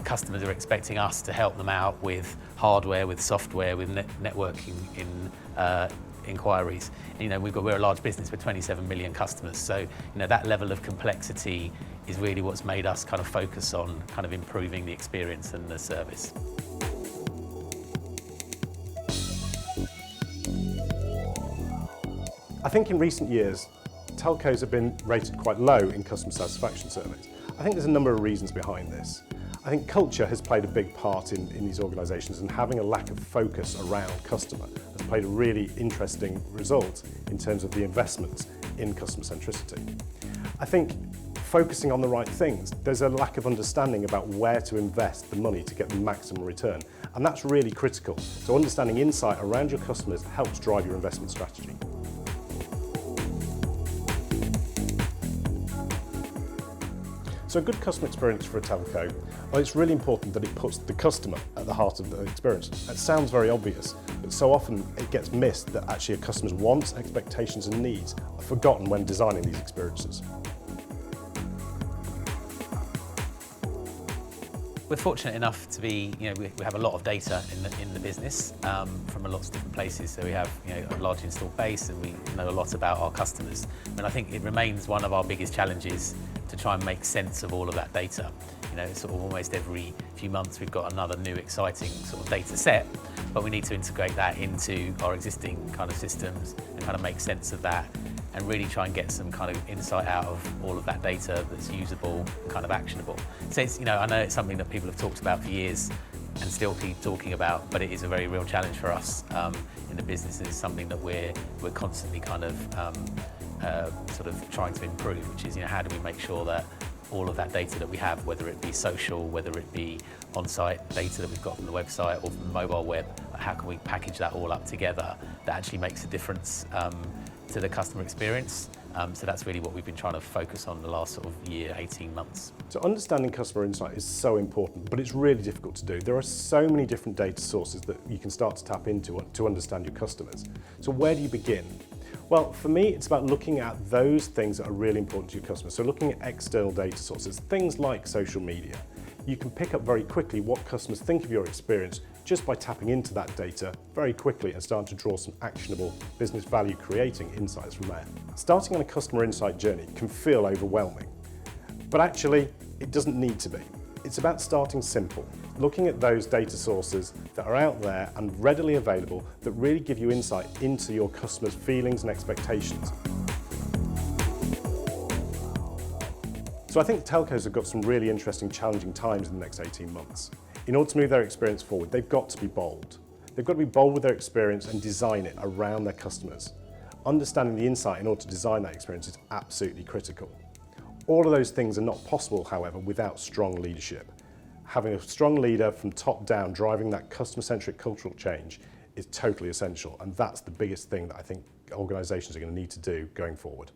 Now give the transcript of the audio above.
customers are expecting us to help them out with hardware, with software, with networking inquiries. We're a large business with 27 million customers, so that level of complexity is really what's made us kind of focus on kind of improving the experience and the service. I think in recent years, telcos have been rated quite low in customer satisfaction surveys. I think there's a number of reasons behind this. I think culture has played a big part in these organisations, and having a lack of focus around customer has played a really interesting result in terms of the investments in customer centricity. I think focusing on the right things, there's a lack of understanding about where to invest the money to get the maximum return, and that's really critical. So understanding insight around your customers helps drive your investment strategy. So a good customer experience for a telco, well, it's really important that it puts the customer at the heart of the experience. That sounds very obvious, but so often it gets missed that actually a customer's wants, expectations and needs are forgotten when designing these experiences. We're fortunate enough to be, we have a lot of data in the business from lots of different places. So we have, a large installed base, and we know a lot about our customers. And I think it remains one of our biggest challenges to try and make sense of all of that data. Sort of almost every few months we've got another new exciting sort of data set, but we need to integrate that into our existing kind of systems and kind of make sense of that, and really try and get some kind of insight out of all of that data that's usable, kind of actionable. So it's, I know it's something that people have talked about for years and still keep talking about, but it is a very real challenge for us in the business. It's something that we're constantly kind of sort of trying to improve, which is, how do we make sure that all of that data that we have, whether it be social, whether it be on-site data that we've got from the website or from the mobile web, how can we package that all up together that actually makes a difference to the customer experience? So that's really what we've been trying to focus on the last sort of year, 18 months. So understanding customer insight is so important, but it's really difficult to do. There are so many different data sources that you can start to tap into to understand your customers. So where do you begin? Well, for me, it's about looking at those things that are really important to your customers. So looking at external data sources, things like social media. You can pick up very quickly what customers think of your experience just by tapping into that data very quickly and starting to draw some actionable business value creating insights from there. Starting on a customer insight journey can feel overwhelming, but actually it doesn't need to be. It's about starting simple, looking at those data sources that are out there and readily available that really give you insight into your customers' feelings and expectations. So I think telcos have got some really interesting, challenging times in the next 18 months. In order to move their experience forward, they've got to be bold. They've got to be bold with their experience and design it around their customers. Understanding the insight in order to design that experience is absolutely critical. All of those things are not possible, however, without strong leadership. Having a strong leader from top down driving that customer-centric cultural change is totally essential, and that's the biggest thing that I think organisations are going to need to do going forward.